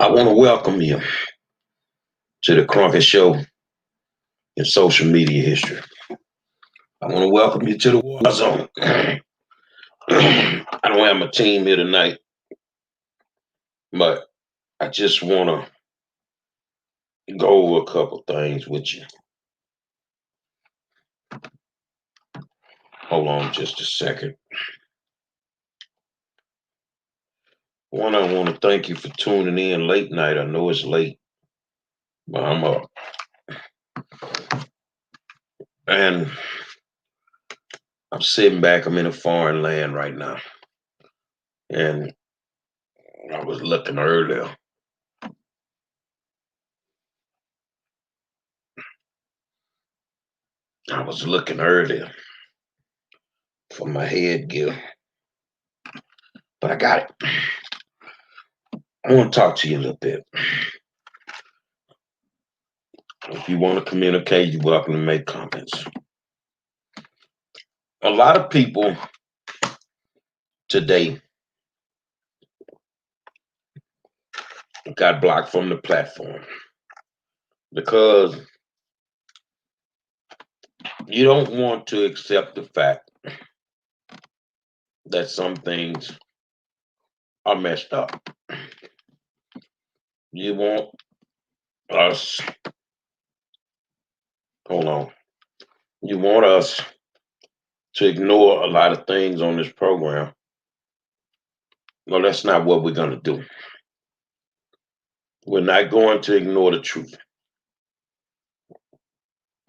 I want to welcome you to the Crumpet Show in social media history. I want to welcome you to the War Zone. I don't have my team here tonight, but I just want to go over a couple things with you. Hold on just a second. One, I want to thank you for tuning in late night. I know it's late, but I'm up. And I'm sitting back. I'm in a foreign land right now. And I was looking earlier. For my headgear, but I got it. I want to talk to you a little bit. If you want to communicate, you're welcome to make comments. A lot of people today got blocked from the platform because you don't want to accept the fact that some things are messed up. You want us, hold on, you want us to ignore a lot of things on this program. No, that's not what we're going to do. We're not going to ignore the truth.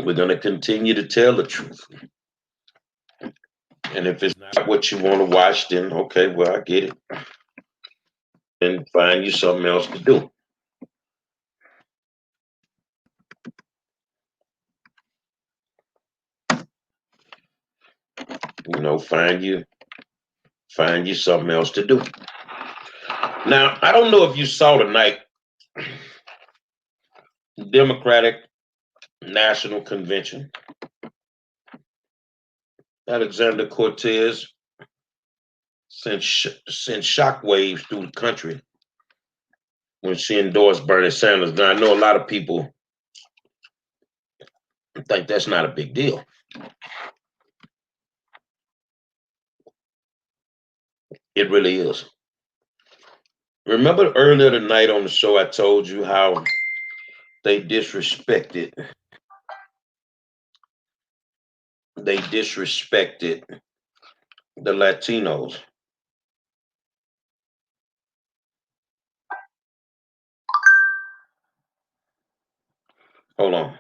We're going to continue to tell the truth. And if it's not what you want to watch, then okay, well, I get it. And find you something else to do. You know, find you something else to do. Now, I don't know if you saw tonight, Democratic National Convention. Alexander Cortez sent shockwaves through the country when she endorsed Bernie Sanders. Now, I know a lot of people think that's not a big deal. It really is. Remember earlier tonight on the show, I told you how they disrespected the Latinos. Hold on.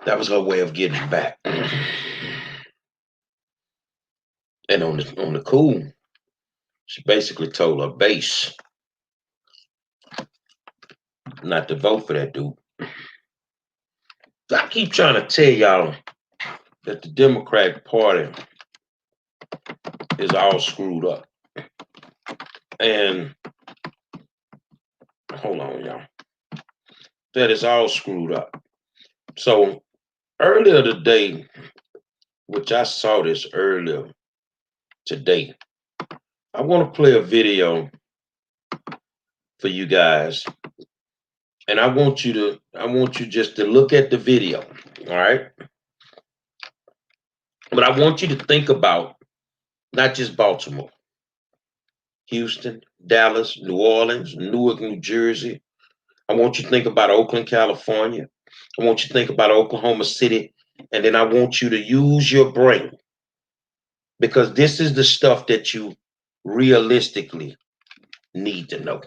That was her way of getting back. And on the cool, she basically told her base not to vote for that dude. So I keep trying to tell y'all that the Democratic Party is all screwed up. And hold on, y'all. That is all screwed up. So earlier today, which I saw this earlier today, I want to play a video for you guys. And I want you just to look at the video, all right? But I want you to think about not just Baltimore, Houston, Dallas, New Orleans, Newark, New Jersey. I want you to think about Oakland, California. I want you to think about Oklahoma City. And then I want you to use your brain, because this is the stuff that you realistically need to know.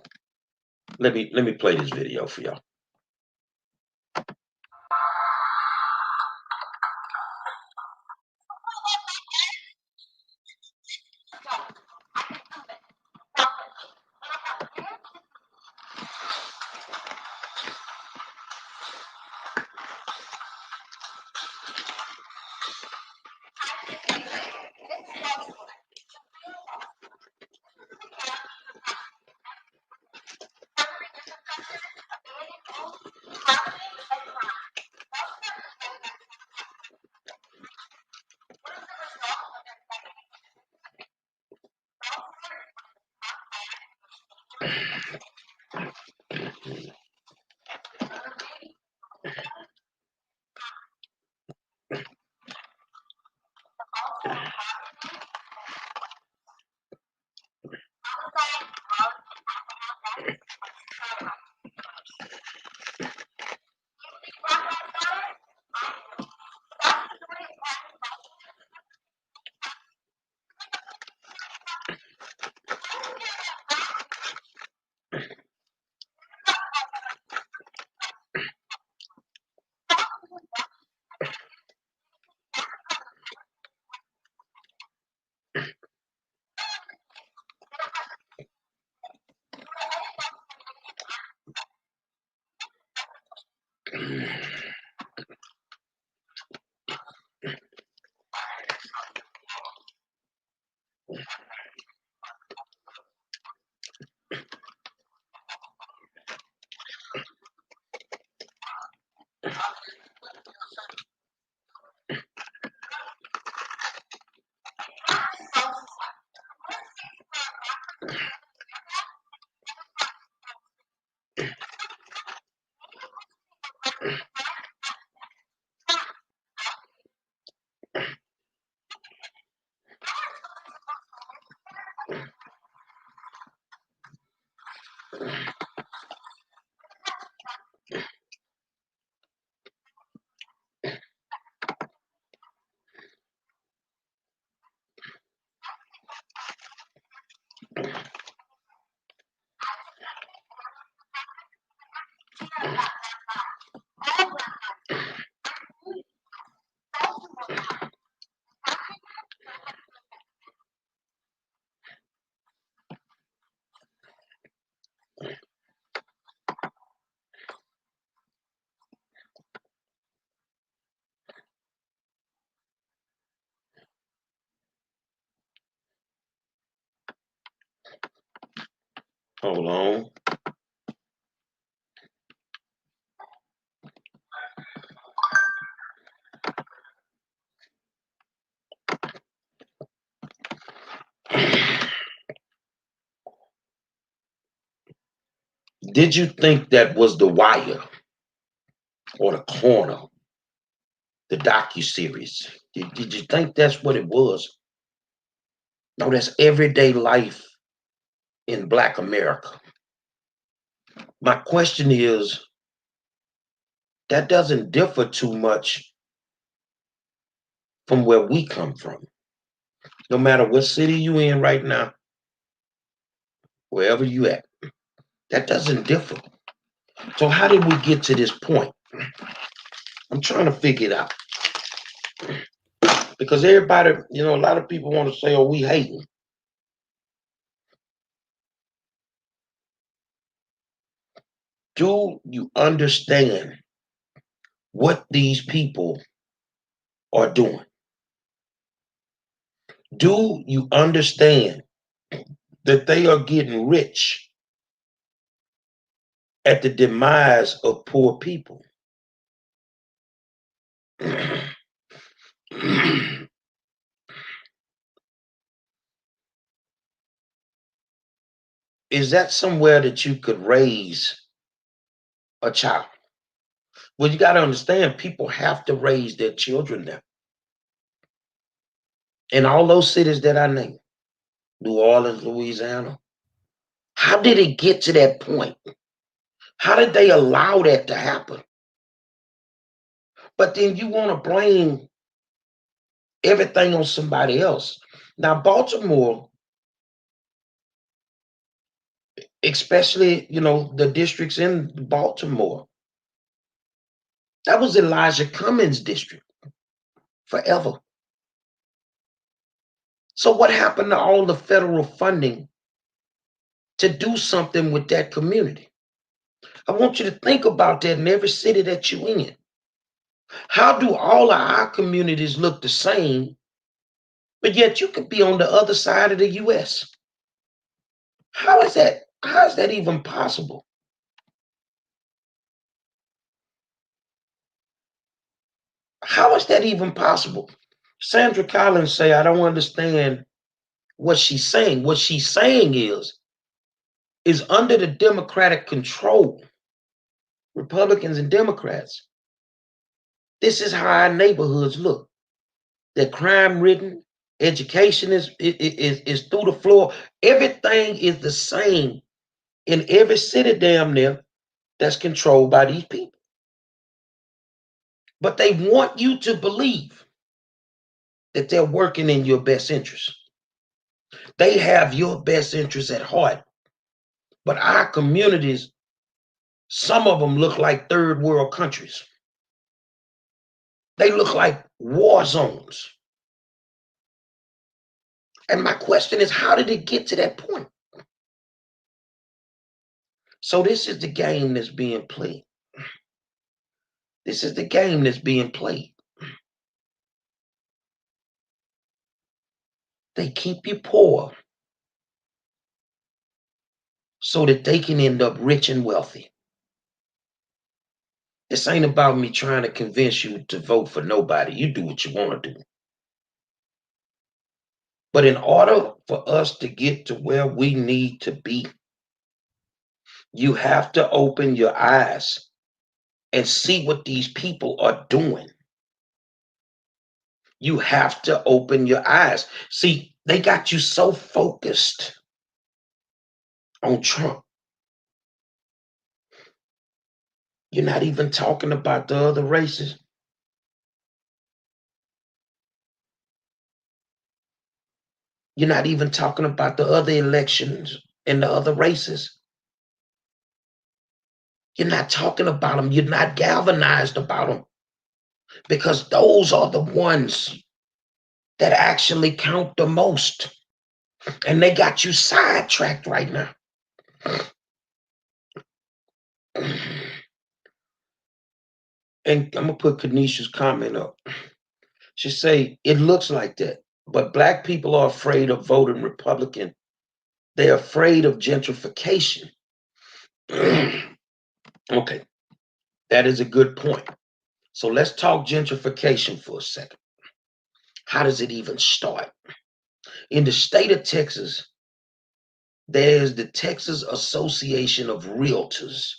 Let me play this video for y'all. Hold on. Did you think that was The Wire or The Corner, the docu-series? Did you think that's what it was? No, that's everyday life in Black America. My question is, that doesn't differ too much from where we come from. No matter what city you in right now, wherever you at, that doesn't differ. So how did we get to this point? I'm trying to figure it out. Because everybody, a lot of people want to say, oh, we hating. Do you understand what these people are doing? Do you understand that they are getting rich at the demise of poor people? Is that somewhere that you could raise a child? Well, you got to understand, people have to raise their children there. In all those cities that I named, New Orleans, Louisiana, how did it get to that point? How did they allow that to happen? But then you want to blame everything on somebody else. Now, Baltimore, especially, the districts in Baltimore, that was Elijah Cummings' district forever. So what happened to all the federal funding to do something with that community? I want you to think about that in every city that you're in. How do all of our communities look the same, but yet you could be on the other side of the US? How is that? How is that even possible? How is that even possible? Sandra Collins say, I don't understand what she's saying. What she's saying is under the Democratic control, Republicans and Democrats, this is how our neighborhoods look. They're crime ridden. Education is through the floor. Everything is the same in every city damn near that's controlled by these people. But they want you to believe that they're working in your best interest. They have your best interest at heart. But our communities, some of them look like third world countries. They look like war zones. And my question is, how did it get to that point? So this is the game that's being played. This is the game that's being played. They keep you poor so that they can end up rich and wealthy. This ain't about me trying to convince you to vote for nobody. You do what you want to do. But in order for us to get to where we need to be, you have to open your eyes and see what these people are doing. You have to open your eyes. See, they got you so focused on Trump. You're not even talking about the other races. You're not even talking about the other elections and the other races. You're not talking about them. You're not galvanized about them, because those are the ones that actually count the most. And they got you sidetracked right now. And I'm gonna put Kanisha's comment up. She say, it looks like that, but black people are afraid of voting Republican. They're afraid of gentrification. Okay, that is a good point. So let's talk gentrification for a second. How does it even start? In the state of Texas, there's the Texas Association of Realtors.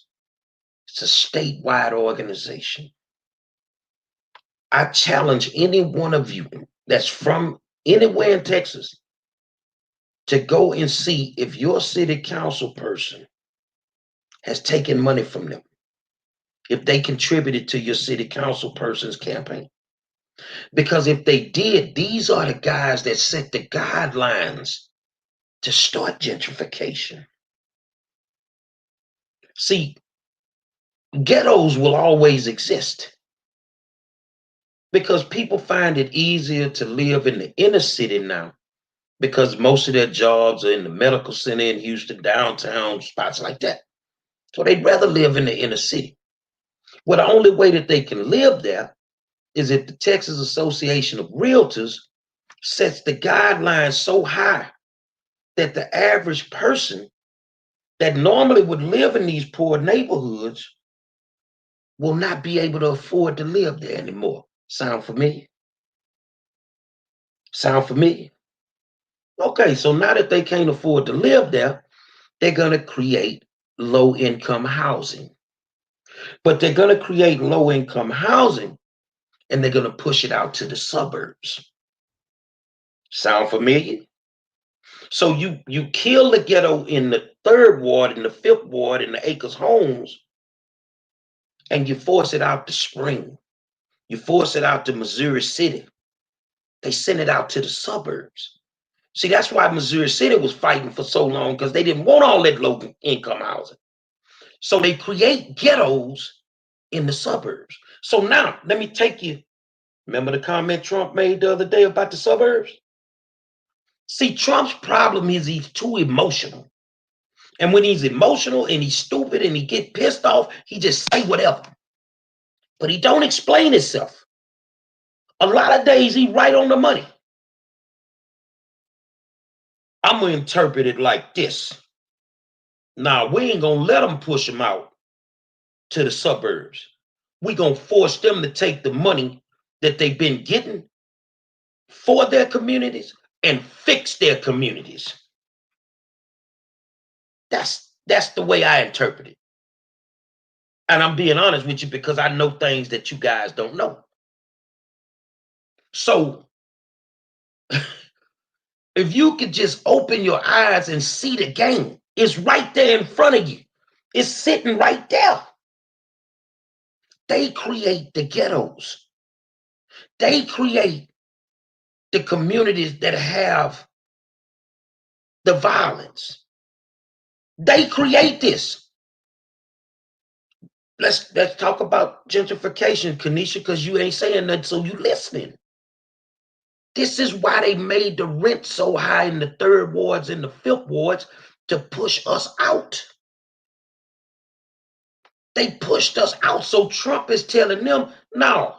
It's a statewide organization. I challenge any one of you that's from anywhere in Texas to go and see if your city council person has taken money from them, if they contributed to your city council person's campaign. Because if they did, these are the guys that set the guidelines to start gentrification. See, ghettos will always exist because people find it easier to live in the inner city now, because most of their jobs are in the medical center in Houston, downtown, spots like that. So they'd rather live in the inner city. Well, the only way that they can live there is if the Texas Association of Realtors sets the guidelines so high that the average person that normally would live in these poor neighborhoods will not be able to afford to live there anymore. Sound familiar? Sound familiar? Okay, so now that they can't afford to live there, they're going to create low income housing. But they're going to create low income housing and they're going to push it out to the suburbs. Sound familiar? So you kill the ghetto in the third ward, in the fifth ward, in the Acres homes, and you force it out to Spring. You force it out to Missouri City. They send it out to the suburbs. See, that's why Missouri City was fighting for so long, because they didn't want all that low income housing. So they create ghettos in the suburbs. So now let me take you. Remember the comment Trump made the other day about the suburbs? See, Trump's problem is he's too emotional. And when he's emotional and he's stupid and he get pissed off, he just say whatever. But he don't explain himself. A lot of days he right on the money. I'm going to interpret it like this. Now, we ain't going to let them push him out to the suburbs. We going to force them to take the money that they've been getting for their communities and fix their communities. That's the way I interpret it. And I'm being honest with you because I know things that you guys don't know. So if you could just open your eyes and see the game, it's right there in front of you. It's sitting right there. They create the ghettos. They create the communities that have the violence. They create this. Let's talk about gentrification, Kanisha, because you ain't saying nothing, so you listening. This is why they made the rent so high in the third wards and the fifth wards to push us out. They pushed us out. So Trump is telling them, no,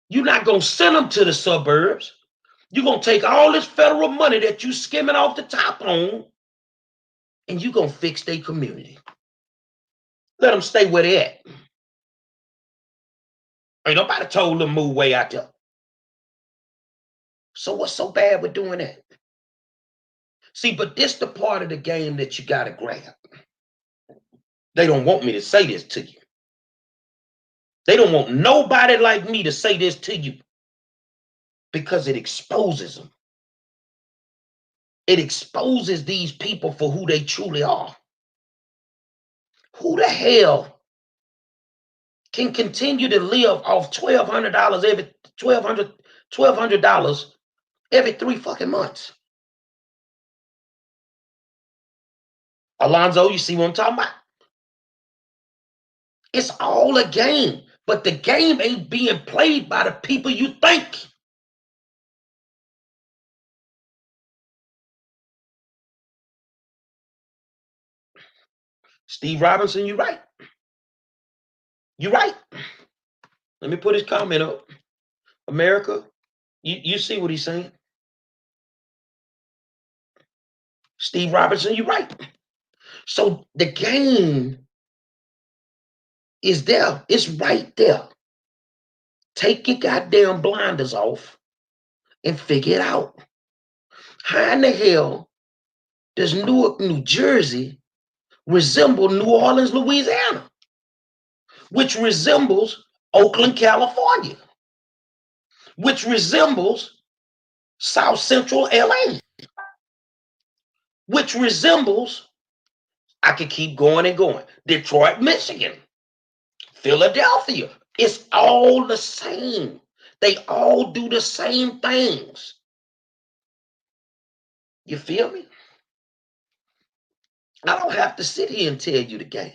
you're not going to send them to the suburbs. You're going to take all this federal money that you skimming off the top on, and you're going to fix their community. Let them stay where they at. Ain't nobody told them move way out there. So what's so bad with doing that? See, but this the part of the game that you got to grab. They don't want me to say this to you. They don't want nobody like me to say this to you because it exposes them. It exposes these people for who they truly are. Who the hell can continue to live off $1,200 every $1,200 every 3 fucking months? Alonzo, you see what I'm talking about? It's all a game, but the game ain't being played by the people you think. Steve Robinson, you're right. You're right. Let me put his comment up. America, you see what he's saying? Steve Robinson, you're right. So the game is there. It's right there. Take your goddamn blinders off and figure it out. How in the hell does Newark, New Jersey resemble New Orleans, Louisiana, which resembles Oakland, California, which resembles South Central LA, which resembles, I could keep going and going, Detroit, Michigan, Philadelphia. It's all the same. They all do the same things. You feel me? I don't have to sit here and tell you the game.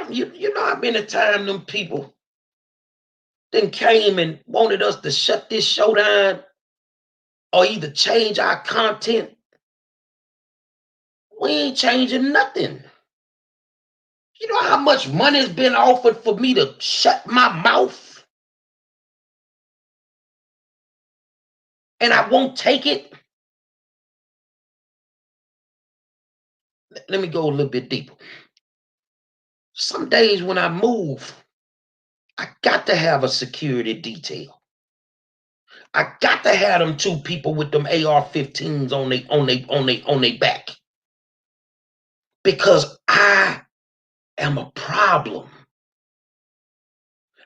You know how many times them people then came and wanted us to shut this show down or either change our content. We ain't changing nothing. You know how much money has been offered for me to shut my mouth? And I won't take it? Let me go a little bit deeper. Some days when I move, I got to have a security detail. I got to have them 2 people with them AR-15s on they back. Because I am a problem.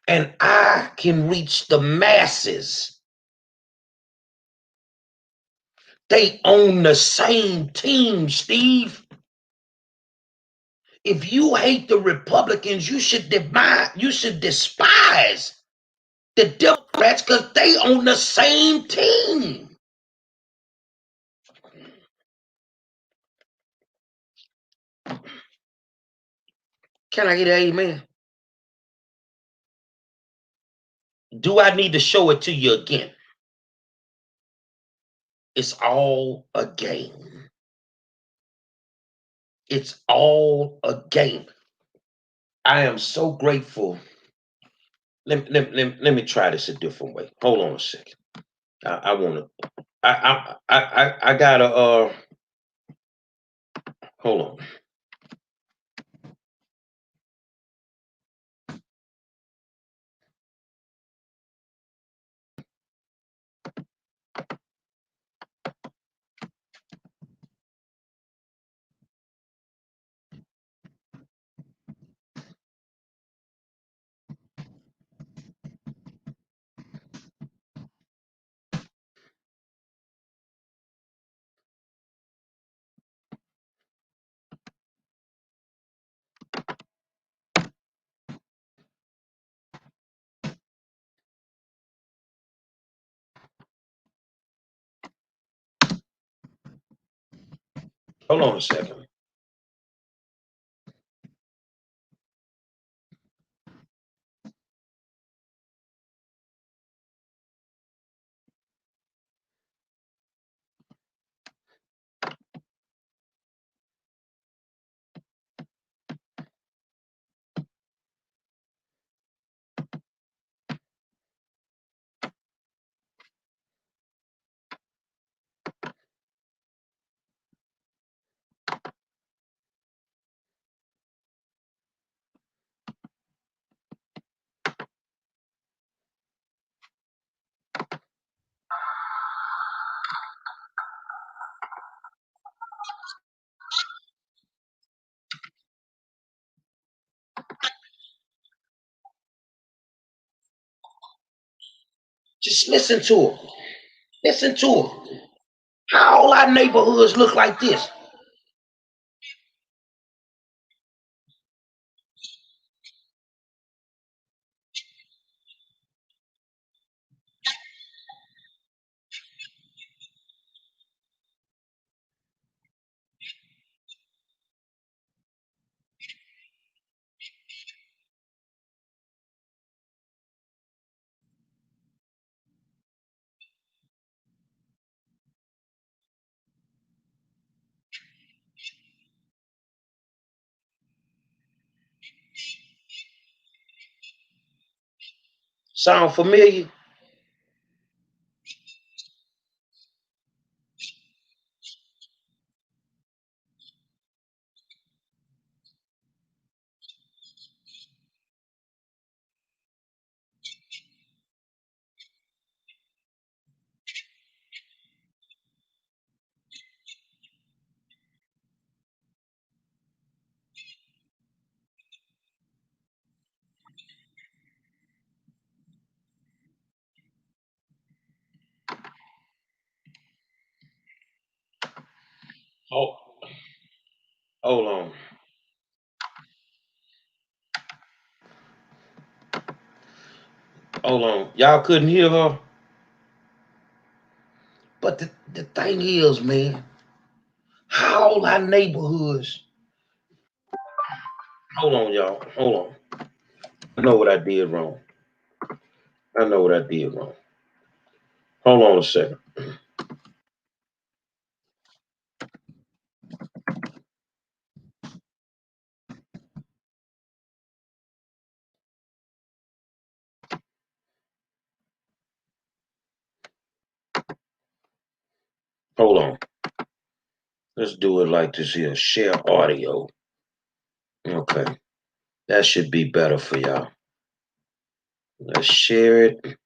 And I can reach the masses. They own the same team, Steve. If you hate the Republicans, you should despise the Democrats because they own the same team. Can I get an amen? Do I need to show it to you again? It's all a game. It's all a game. I am so grateful. Let me try this a different way. Hold on a second. I want to. I gotta. Hold on. Hold on a second. Just listen to her. Listen to her. How all our neighborhoods look like this? Sound familiar? Oh, hold on. Hold on. Y'all couldn't hear her? But the thing is, man, how all our neighborhoods. Hold on, y'all. Hold on. I know what I did wrong. I know what I did wrong. Hold on a second. Hold on. Let's do it like this here. Share audio. Okay. That should be better for y'all. Let's share it.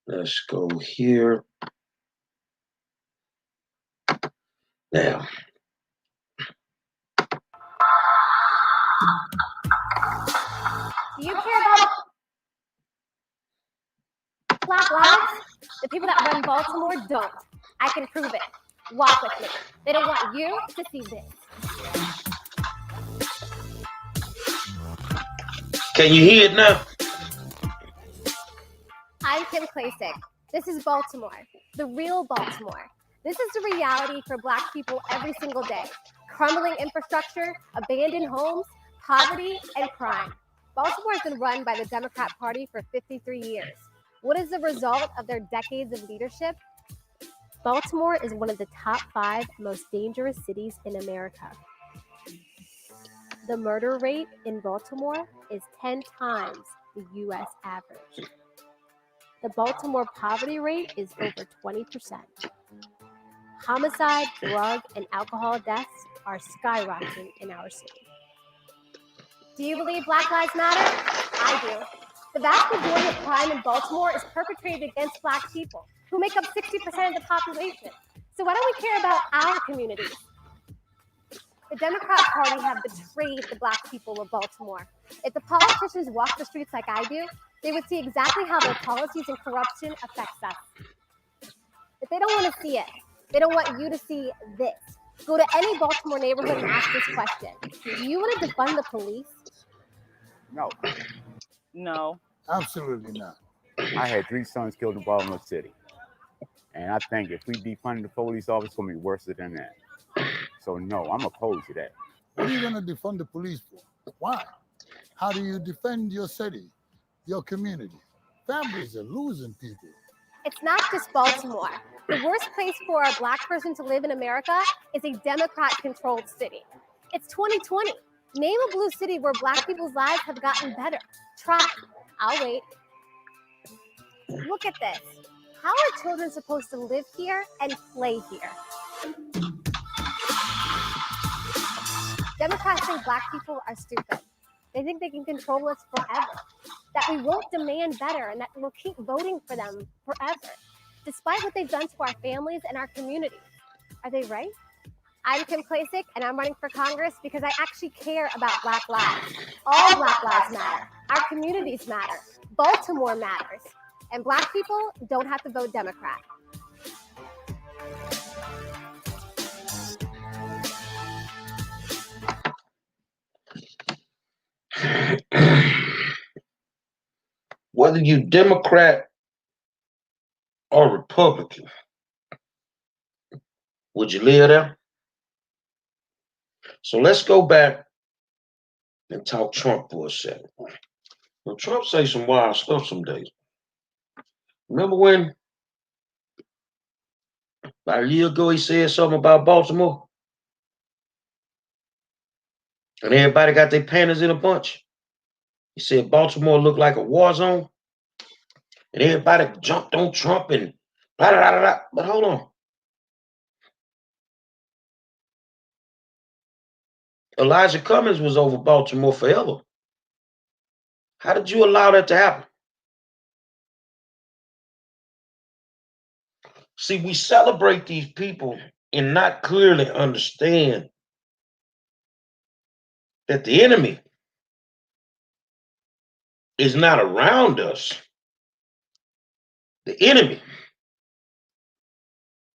Let's go here. Now. Do you care about Black lives? The people that run Baltimore don't. I can prove it. Walk with me. They don't want you to see this. Can you hear it now? I'm Kim Klasick. This is Baltimore, the real Baltimore. This is the reality for Black people every single day. Crumbling infrastructure, abandoned homes, poverty, and crime. Baltimore has been run by the Democrat Party for 53 years. What is the result of their decades of leadership? Baltimore is one of the top 5 most dangerous cities in America. The murder rate in Baltimore is 10 times the US average. The Baltimore poverty rate is over 20%. Homicide, drug, and alcohol deaths are skyrocketing in our city. Do you believe Black Lives Matter? I do. The vast majority of crime in Baltimore is perpetrated against Black people, who make up 60% of the population. So why don't we care about our communities? The Democrat Party have betrayed the Black people of Baltimore. If the politicians walk the streets like I do, they would see exactly how their policies and corruption affects us. But they don't want to see it. They don't want you to see this. Go to any Baltimore neighborhood and ask this question. Do you want to defund the police? No. No. Absolutely not. I had 3 sons killed in Baltimore City. And I think if we defund the police office, it's going to be worse than that. So no, I'm opposed to that. What are you going to defund the police for? Why? How do you defend your city, your community? Families are losing people. It's not just Baltimore. The worst place for a Black person to live in America is a Democrat-controlled city. It's 2020. Name a blue city where Black people's lives have gotten better. Try. I'll wait. Look at this. How are children supposed to live here and play here? Democrats think Black people are stupid. They think they can control us forever, that we won't demand better, and that we'll keep voting for them forever, despite what they've done to our families and our communities. Are they right? I'm Kim Klacik, and I'm running for Congress because I actually care about Black lives. All Black lives matter. Our communities matter. Baltimore matters. And Black people don't have to vote Democrat. Whether you Democrat or Republican, would you live there? So let's go back and talk Trump for a second. Well, Trump say some wild stuff some days. Remember when about a year ago he said something about Baltimore? And everybody got their panties in a bunch. He said Baltimore looked like a war zone. And everybody jumped on Trump and blah, blah, blah, blah. But hold on. Elijah Cummings was over Baltimore forever. How did you allow that to happen? See, we celebrate these people and not clearly understand that the enemy is not around us. The enemy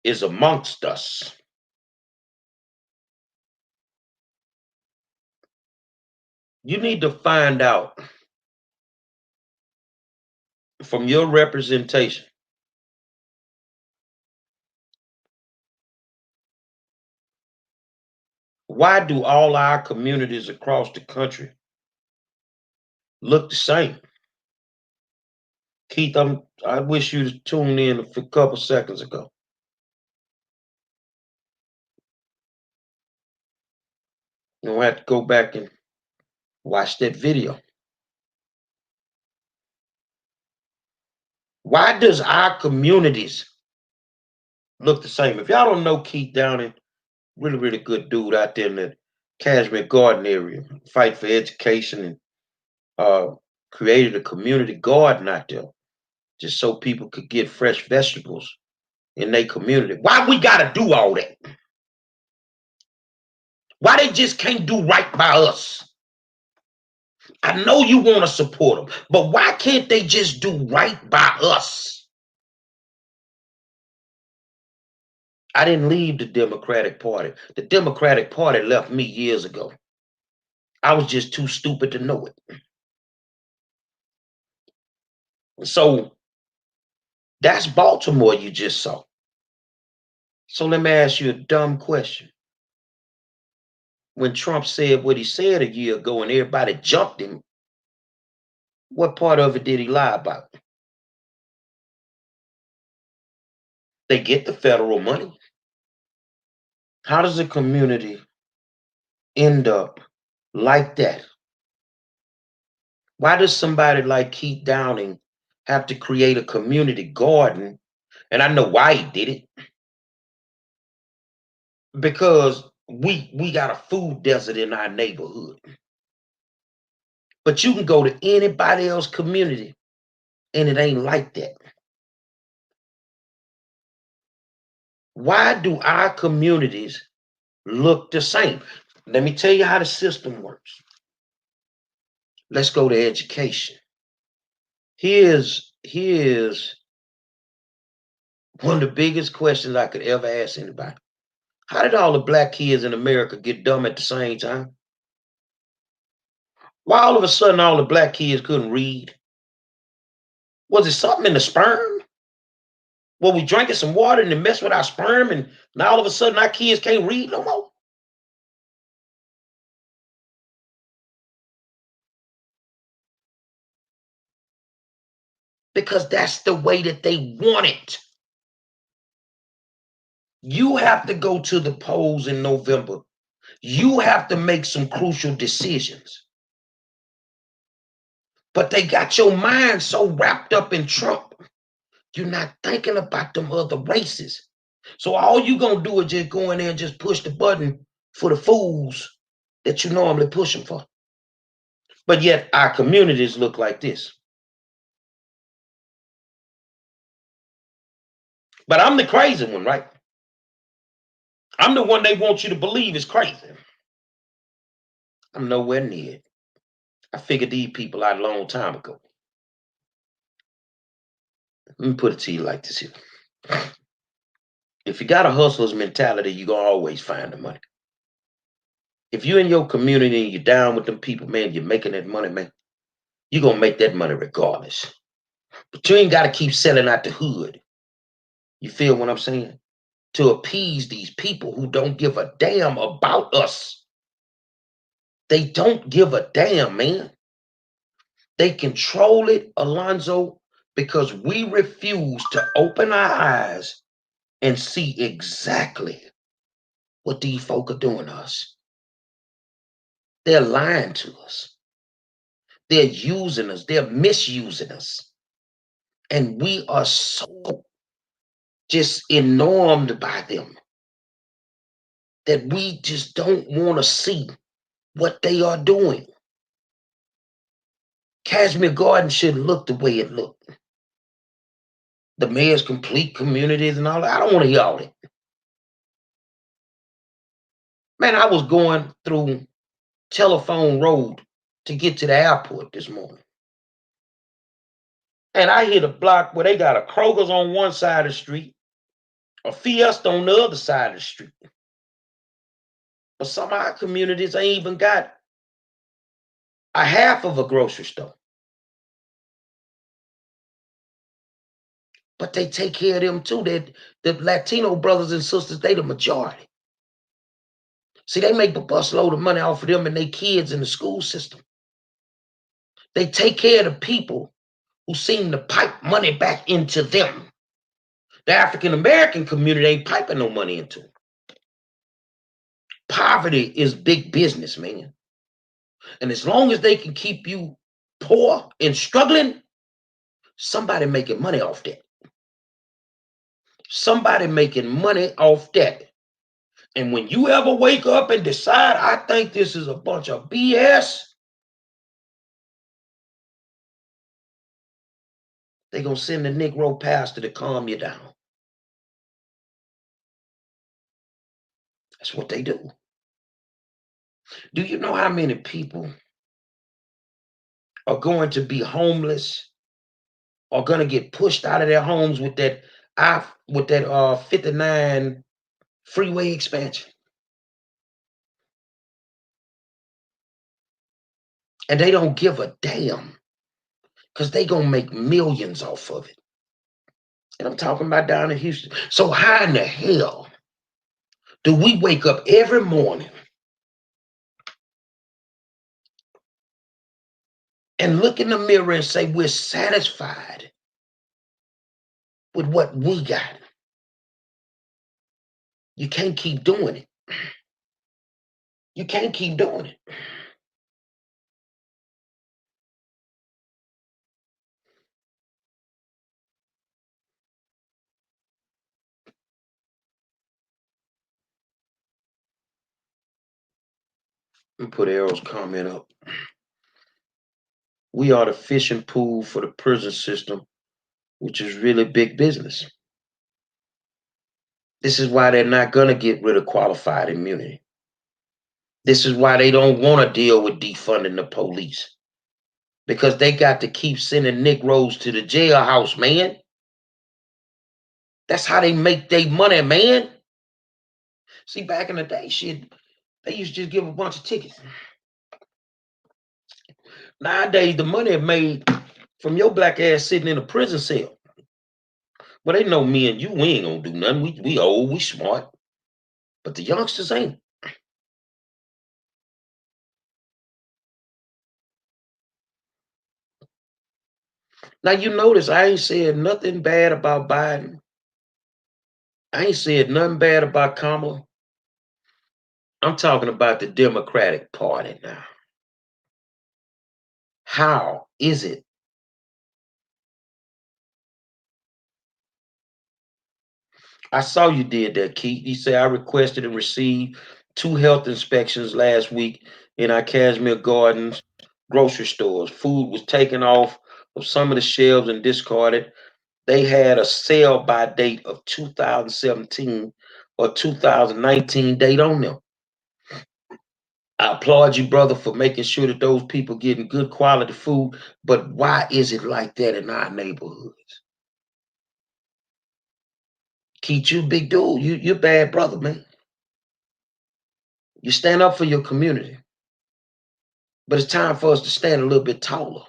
is amongst us. You need to find out from your representation why do all our communities across the country look the same? Keith, I wish you tuned in a couple seconds ago. You'll have to go back and watch that video. Why does our communities look the same? If y'all don't know Keith Downing, really, really good dude out there in the Cashmere Garden area, fight for education and created a community garden out there just so people could get fresh vegetables in their community. Why we gotta do all that? Why they just can't do right by us? I know you want to support them, but why can't they just do right by us? I didn't leave the Democratic Party. The Democratic Party left me years ago. I was just too stupid to know it. So that's Baltimore you just saw. So let me ask you a dumb question. When Trump said what he said a year ago and everybody jumped him, what part of it did he lie about? They get the federal money. How does a community end up like that? Why does somebody like Keith Downing have to create a community garden? And I know why he did it. Because we got a food desert in our neighborhood. But you can go to anybody else's community and it ain't like that. Why do our communities look the same? Let me tell you how the system works. Let's go to education. Here's one of the biggest questions I could ever ask anybody. How did all the black kids in America get dumb at the same time? Why all of a sudden all the black kids couldn't read? Was it something in the sperm? Were we drinking some water and it messed with our sperm and now all of a sudden our kids can't read no more? because that's the way that they want it. You have to go to the polls in November. You have to make some crucial decisions. But they got your mind so wrapped up in Trump, you're not thinking about them other races. So all you gonna do is just go in there and just push the button for the fools that you normally push them for. But yet our communities look like this. But I'm the crazy one, right? I'm the one they want you to believe is crazy. I'm nowhere near it. I figured these people out a long time ago. Let me put it to you like this here. If you got a hustler's mentality, you're going to always find the money. If you're in your community and you're down with them people, man, you're making that money, man, you're going to make that money regardless. But you ain't got to keep selling out the hood. You feel what I'm saying? To appease these people who don't give a damn about us. They don't give a damn, man. They control it, Alonzo, because we refuse to open our eyes and see exactly what these folk are doing to us. They're lying to us. They're using us. They're misusing us. And we are so just enormed by them that we just don't want to see what they are doing. Cashmere Garden shouldn't look the way it looked. The mayor's complete communities and all that. I don't want to hear all that. Man, I was going through Telephone Road to get to the airport this morning. And I hit a block where they got a Kroger's on one side of the street, a Fiesta on the other side of the street. But some of our communities ain't even got a half of a grocery store. But they take care of them too. The Latino brothers and sisters, they the majority. See, they make a busload of money off of them and their kids in the school system. They take care of the people who seem to pipe money back into them. The African American community ain't piping no money into them. Poverty is big business, man. And as long as they can keep you poor and struggling, somebody making money off that. Somebody making money off that. And when you ever wake up and decide, I think this is a bunch of BS, they're going to send the Negro pastor to calm you down. That's what they do. Do you know how many people are going to be homeless or going to get pushed out of their homes with that 59 freeway expansion? And they don't give a damn because they going to make millions off of it. And I'm talking about down in Houston. So how in the hell do we wake up every morning and look in the mirror and say we're satisfied with what we got? You can't keep doing it. You can't keep doing it. Let me put Errol's comment up. We are the fishing pool for the prison system, which is really big business. This is why they're not going to get rid of qualified immunity. This is why they don't want to deal with defunding the police. Because they got to keep sending Negroes to the jailhouse, man. That's how they make their money, man. See, back in the day, shit, they used to just give a bunch of tickets. Nowadays, the money made from your black ass sitting in a prison cell. But they know me and you, we ain't gonna do nothing. We old, we smart. But the youngsters ain't. Now you notice I ain't said nothing bad about Biden. I ain't said nothing bad about Kamala. I'm talking about the Democratic Party now. How is it? I saw you did that, Keith. You say I requested and received 2 health inspections last week in our Cashmere Gardens grocery stores. Food was taken off of some of the shelves and discarded. They had a sell by date of 2017 or 2019 date on them. I applaud you, brother, for making sure that those people getting good quality food. But why is it like that in our neighborhoods? Keith, you big dude. You're bad brother, man. You stand up for your community. But it's time for us to stand a little bit taller.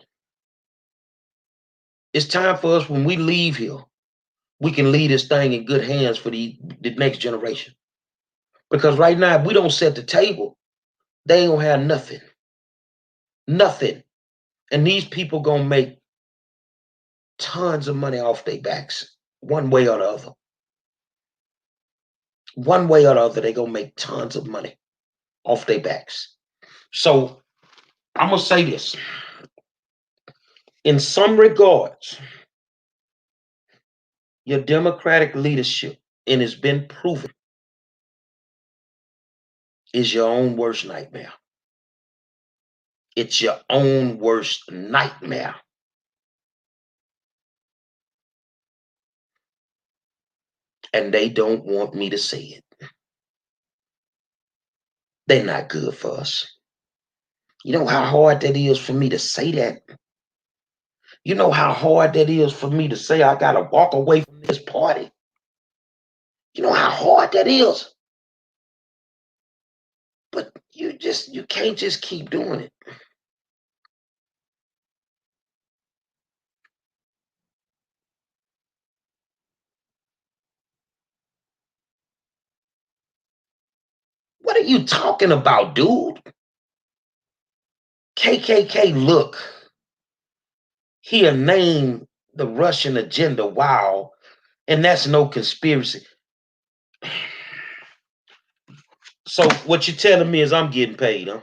It's time for us when we leave here, we can leave this thing in good hands for the next generation. Because right now, if we don't set the table, they ain't gonna have nothing. Nothing. And these people gonna make tons of money off their backs, one way or the other. One way or the other, they gonna make tons of money off their backs. So I'm gonna say this. In some regards, your Democratic leadership, and it's been proven, is your own worst nightmare. It's your own worst nightmare. And they don't want me to say it. They're not good for us. You know how hard that is for me to say that? You know how hard that is for me to say I gotta walk away from this party? You know how hard that is? But you can't just keep doing it. What are you talking about, dude? KKK, look. He'll name the Russian agenda wow, and that's no conspiracy. So what you're telling me is I'm getting paid, huh?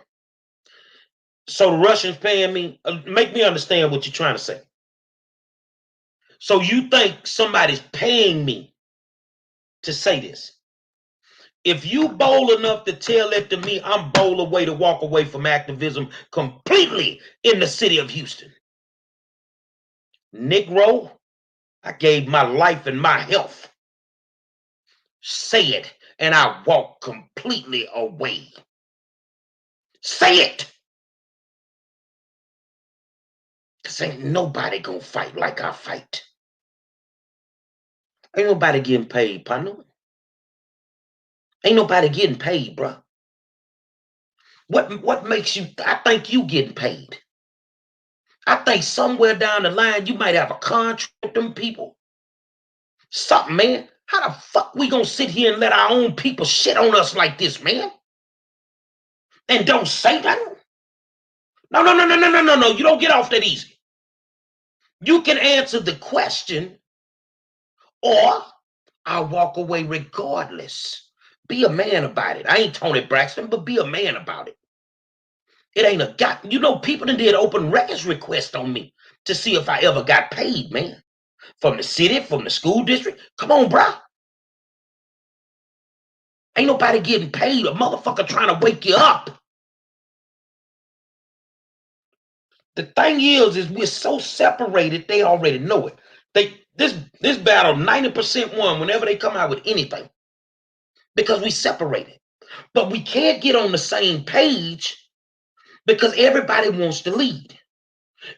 So the Russians paying me? Make me understand what you're trying to say. So you think somebody's paying me to say this? If you bold enough to tell it to me, I'm bold away to walk away from activism completely in the city of Houston. Negro, I gave my life and my health. Say it, and I walk completely away. Say it. Because ain't nobody gonna fight like I fight. Ain't nobody getting paid, partner. Ain't nobody getting paid, bro. What makes you, I think you getting paid. I think somewhere down the line, you might have a contract with them people. Something, man. How the fuck we gonna sit here and let our own people shit on us like this, man? And don't say that? No. You don't get off that easy. You can answer the question, or I'll walk away regardless. Be a man about it. I ain't Tony Braxton, but be a man about it. It ain't a got. You know, people that did open records request on me to see if I ever got paid, man. From the city, from the school district. Come on, bro. Ain't nobody getting paid. A motherfucker trying to wake you up. The thing is we're so separated, they already know it. This battle 90% won whenever they come out with anything. Because we separated. But we can't get on the same page because everybody wants to lead.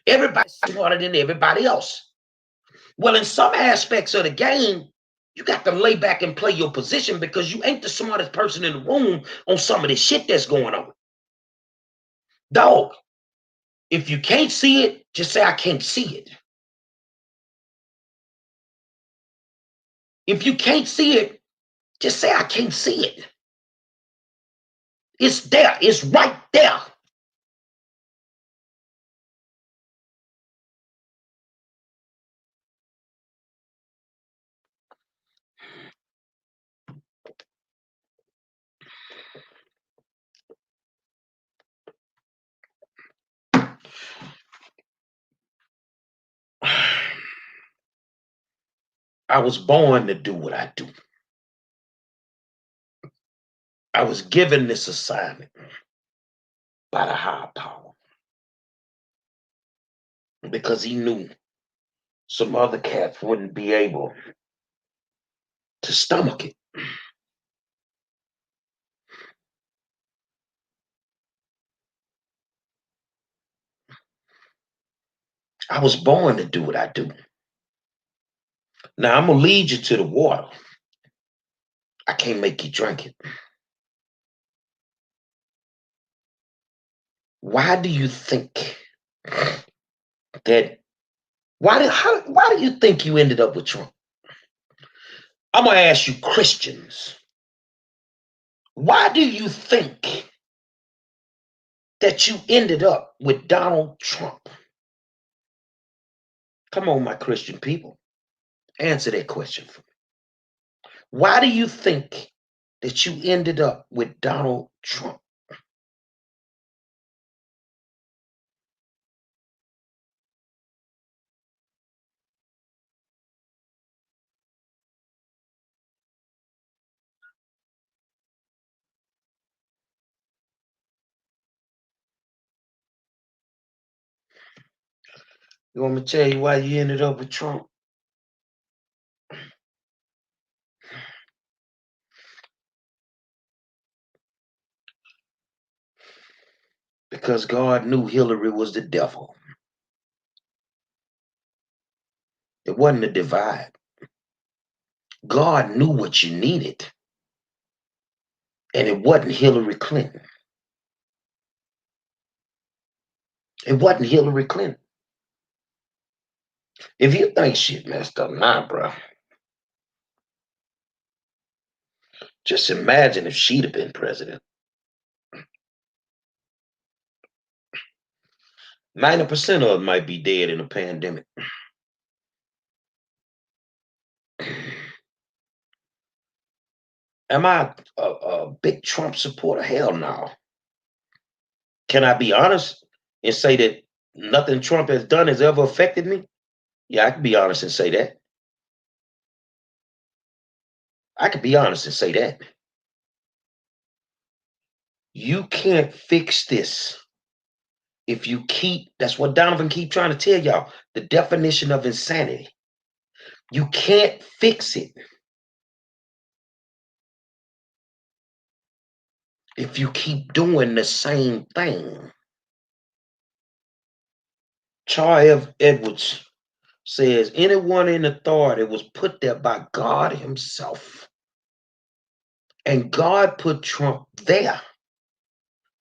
Everybody's smarter than everybody else. Well, in some aspects of the game, you got to lay back and play your position because you ain't the smartest person in the room on some of the shit that's going on. Dog, if you can't see it, just say, I can't see it. If you can't see it, just say, I can't see it. It's there. It's right there. I was born to do what I do. I was given this assignment by the higher power because he knew some other cats wouldn't be able to stomach it. I was born to do what I do. Now I'm gonna lead you to the water. I can't make you drink it. Why do you think that? Why do you think you ended up with Trump? I'm gonna ask you, Christians. Why do you think that you ended up with Donald Trump? Come on, my Christian people, answer that question for me. Why do you think that you ended up with Donald Trump? You want me to tell you why you ended up with Trump? Because God knew Hillary was the devil. It wasn't a divide. God knew what you needed, and it wasn't Hillary Clinton. It wasn't Hillary Clinton. If you think shit messed up now, bro, just imagine if she'd have been president. 90% of them might be dead in a pandemic. Am I a big Trump supporter? Hell no. Can I be honest and say that nothing Trump has done has ever affected me? Yeah, I can be honest and say that. I can be honest and say that. You can't fix this if you keep, that's what Donovan keep trying to tell y'all, the definition of insanity. You can't fix it if you keep doing the same thing. Charles F. Edwards says anyone in authority was put there by God himself. And God put Trump there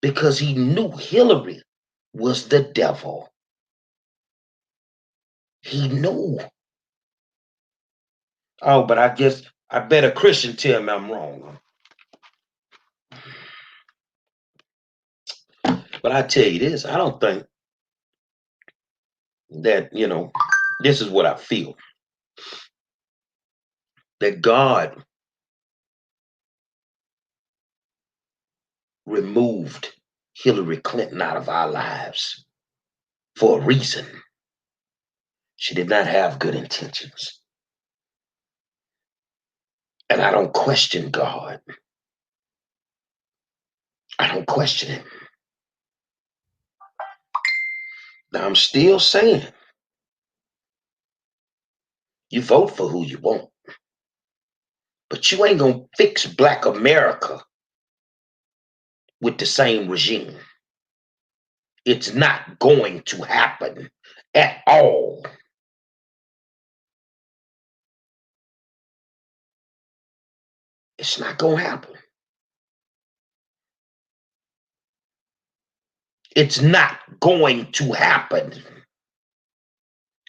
because he knew Hillary was the devil. He knew. Oh, but I bet a Christian tell me I'm wrong. But I tell you this, I don't think that, this is what I feel. That God removed Hillary Clinton out of our lives for a reason. She did not have good intentions. And I don't question God. I don't question him. Now I'm still saying, you vote for who you want. But you ain't gonna fix Black America with the same regime. It's not going to happen at all. It's not gonna happen. It's not going to happen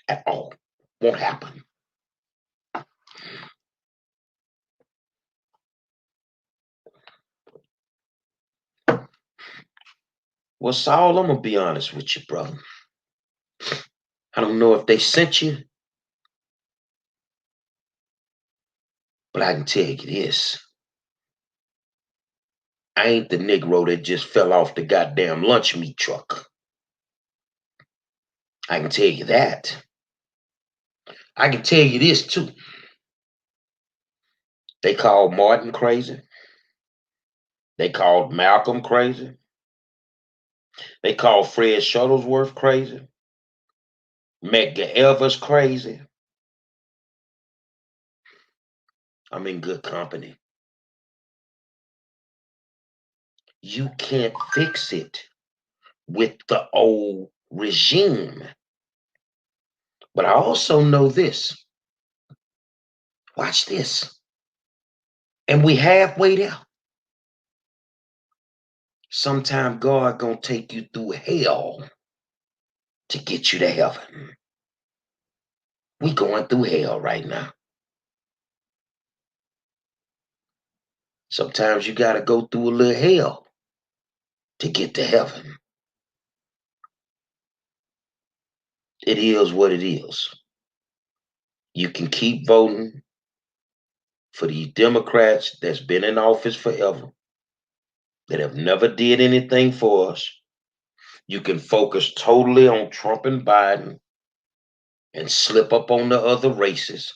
at all. Won't happen. Well, Saul, I'm gonna be honest with you, brother. I don't know if they sent you, but I can tell you this. I ain't the Negro that just fell off the goddamn lunch meat truck. I can tell you that. I can tell you this too. They called Martin crazy. They called Malcolm crazy. They called Fred Shuttlesworth crazy. Medgar Evers crazy. I'm in good company. You can't fix it with the old regime. But I also know this. Watch this. And we halfway there. Sometime God gonna take you through hell to get you to heaven. We going through hell right now. Sometimes you gotta go through a little hell to get to heaven. It is what it is. You can keep voting for these Democrats that's been in office forever, that have never did anything for us. You can focus totally on Trump and Biden and slip up on the other races.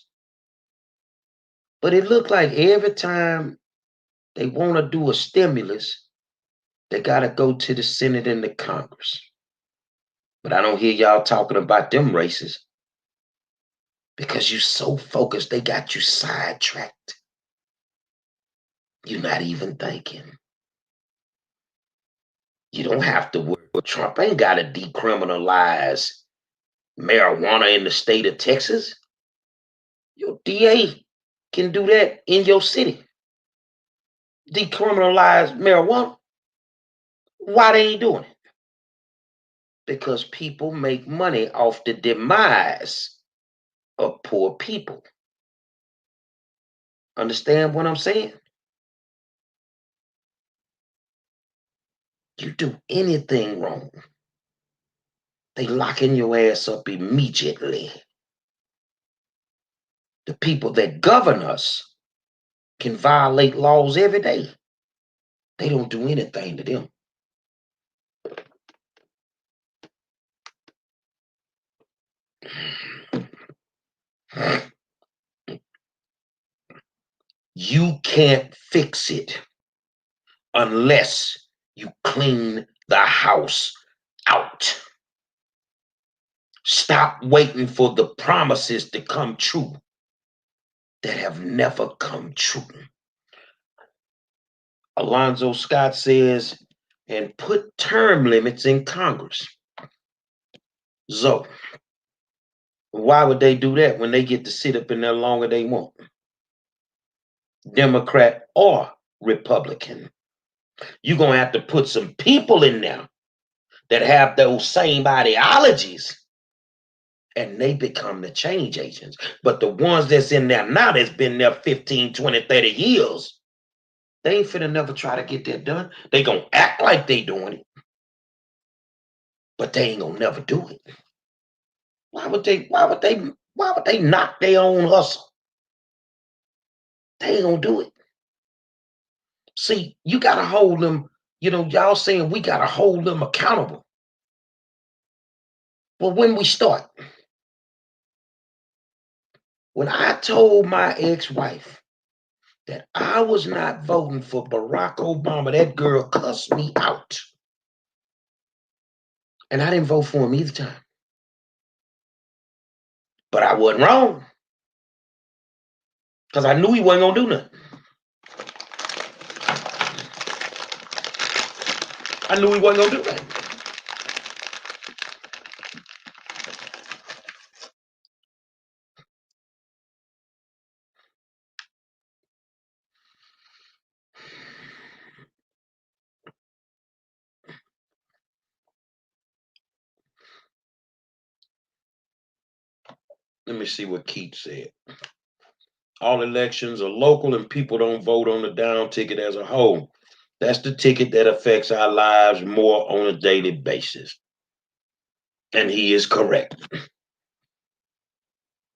But it looked like every time they want to do a stimulus, they got to go to the Senate and the Congress. But I don't hear y'all talking about them races because you so focused, they got you sidetracked. You're not even thinking. You don't have to worry. Trump ain't got to decriminalize marijuana in the state of Texas. Your DA can do that in your city. Decriminalize marijuana. Why they ain't doing it? Because people make money off the demise of poor people. Understand what I'm saying? You do anything wrong, they locking your ass up immediately. The people that govern us can violate laws every day. They don't do anything to them. You can't fix it unless you clean the house out. Stop waiting for the promises to come true that have never come true. Alonzo Scott says, and put term limits in Congress. So, why would they do that when they get to sit up in there longer they want? Democrat or Republican. You're going to have to put some people in there that have those same ideologies, and they become the change agents. But the ones that's in there now that's been there 15, 20, 30 years, they ain't finna never try to get that done. They gonna act like they doing it, but they ain't gonna never do it. Why would they knock their own hustle? They ain't gonna do it. See, you gotta hold them, y'all saying we gotta hold them accountable. Well, when we start, when I told my ex-wife that I was not voting for Barack Obama, that girl cussed me out. And I didn't vote for him either time. But I wasn't wrong. Because I knew he wasn't gonna do nothing. I knew he wasn't gonna do nothing. Let me see what Keith said. All elections are local and people don't vote on the down ticket as a whole. That's the ticket that affects our lives more on a daily basis. And he is correct.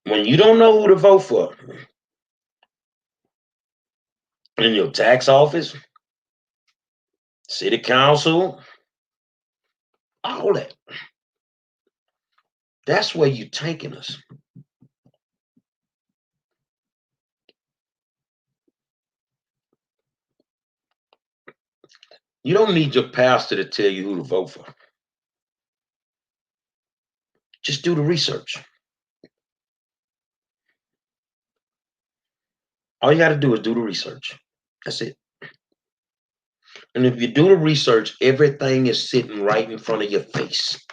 When you don't know who to vote for in your tax office, city council, all that, that's where you're taking us. You don't need your pastor to tell you who to vote for. Just do the research. All you got to do is do the research. That's it. And if you do the research, everything is sitting right in front of your face.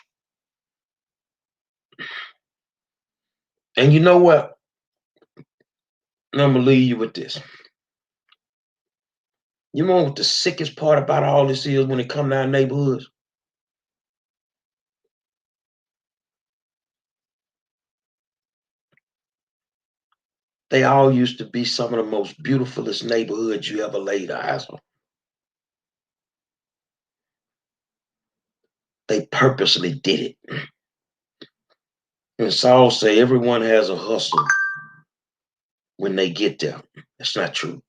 And you know what? And I'm going to leave you with this. You know what the sickest part about all this is when it comes to our neighborhoods? They all used to be some of the most beautifulest neighborhoods you ever laid eyes on. They purposely did it. And Saul say everyone has a hustle when they get there. That's not true.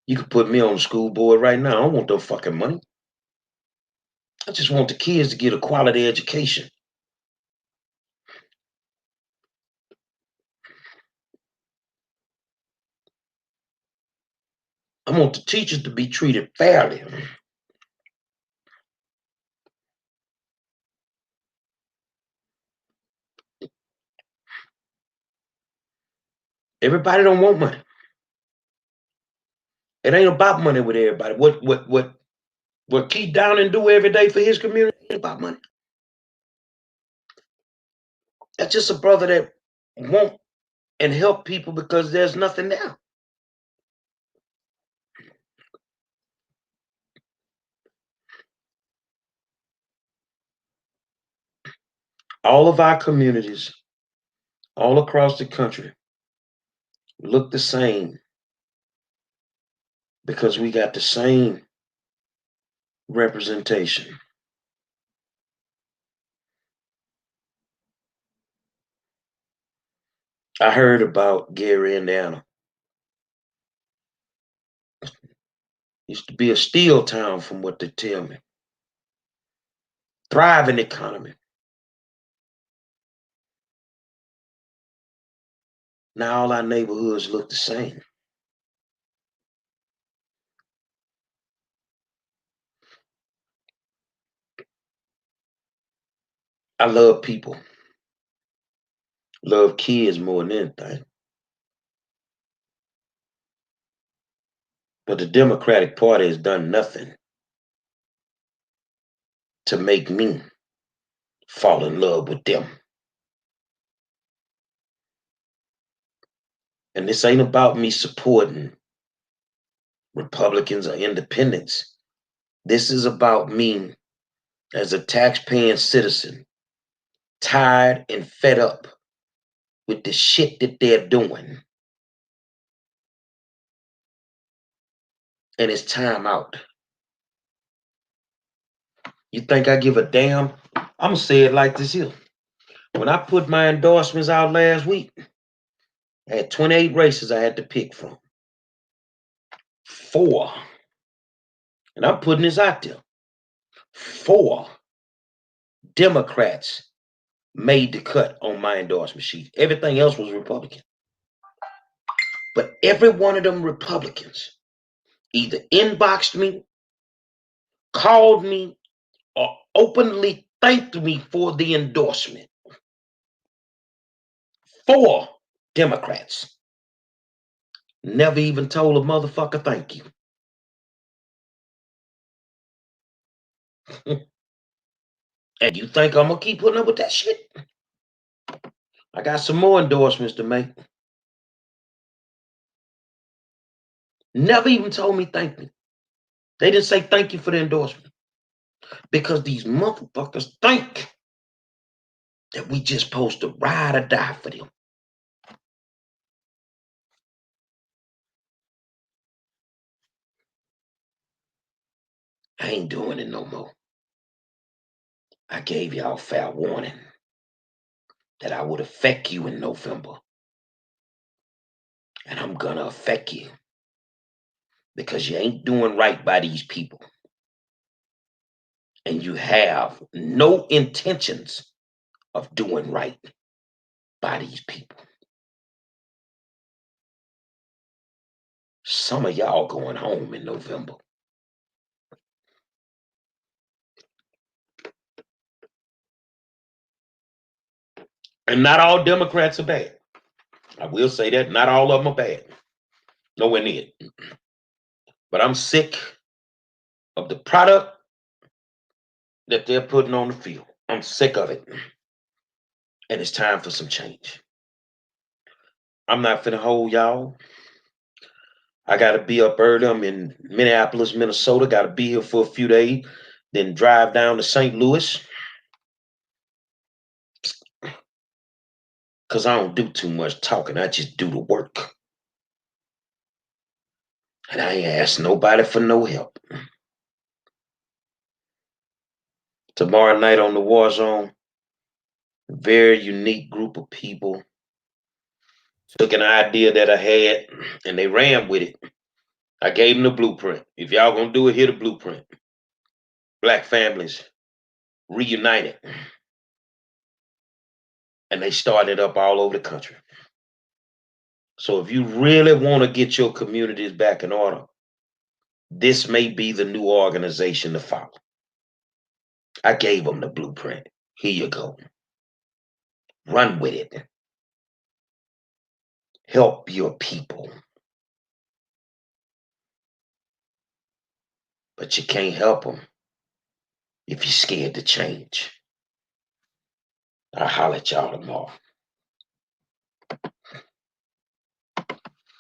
You could put me on the school board right now. I don't want no fucking money. I just want the kids to get a quality education. I want the teachers to be treated fairly. Everybody don't want money. It ain't about money with everybody. What Keith Downing do every day for his community ain't about money. That's just a brother that want and help people because there's nothing there. All of our communities, all across the country, look the same because we got the same representation. I heard about Gary, Indiana. Used to be a steel town from what they tell me. Thriving economy. Now all our neighborhoods look the same. I love people. Love kids more than anything. But the Democratic Party has done nothing to make me fall in love with them. And this ain't about me supporting Republicans or independents. This is about me as a tax-paying citizen, tired and fed up with the shit that they're doing. And it's time out. You think I give a damn? I'm going to say it like this here. When I put my endorsements out last week, I had 28 races I had to pick from. 4, and I'm putting this out there, 4 Democrats made the cut on my endorsement sheet. Everything else was Republican. But every one of them Republicans either inboxed me, called me, or openly thanked me for the endorsement. 4 Democrats never even told a motherfucker thank you. And you think I'm going to keep putting up with that shit? I got some more endorsements to make. Never even told me thank me. They didn't say thank you for the endorsement. Because these motherfuckers think that we just supposed to ride or die for them. I ain't doing it no more. I gave y'all fair warning that I would affect you in November. And I'm gonna affect you because you ain't doing right by these people. And you have no intentions of doing right by these people. Some of y'all going home in November. And not all Democrats are bad. I will say that. Not all of them are bad. Nowhere near it. But I'm sick of the product that they're putting on the field. I'm sick of it. And it's time for some change. I'm not finna hold y'all. I gotta be up early. I'm in Minneapolis, Minnesota. Gotta be here for a few days. Then drive down to St. Louis. Because I don't do too much talking. I just do the work. And I ain't asked nobody for no help. Tomorrow night on the War Zone, very unique group of people took an idea that I had and they ran with it. I gave them the blueprint. If y'all gonna do it, here the blueprint. Black families reunited. And they started up all over the country. So if you really want to get your communities back in order, this may be the new organization to follow. I gave them the blueprint. Here you go. Run with it. Help your people. But you can't help them if you're scared to change. I'll holler at y'all tomorrow.